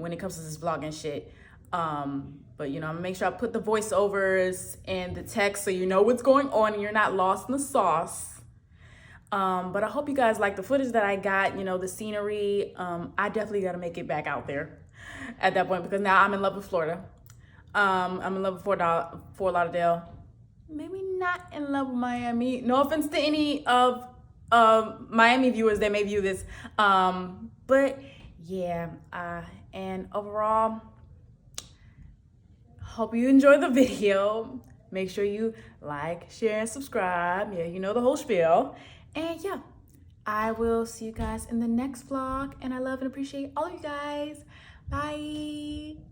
when it comes to this vlogging shit. But you know, I'm gonna make sure I put the voiceovers and the text so you know what's going on and you're not lost in the sauce. But I hope you guys like the footage that I got, you know, the scenery. I definitely got to make it back out there at that point because now I'm in love with Florida. I'm in love with Fort Lauderdale. Maybe not in love with Miami. No offense to any of Miami viewers that may view this. But yeah, and overall, hope you enjoy the video. Make sure you like, share, and subscribe. Yeah, you know the whole spiel. And yeah, I will see you guys in the next vlog. And I love and appreciate all of you guys. Bye.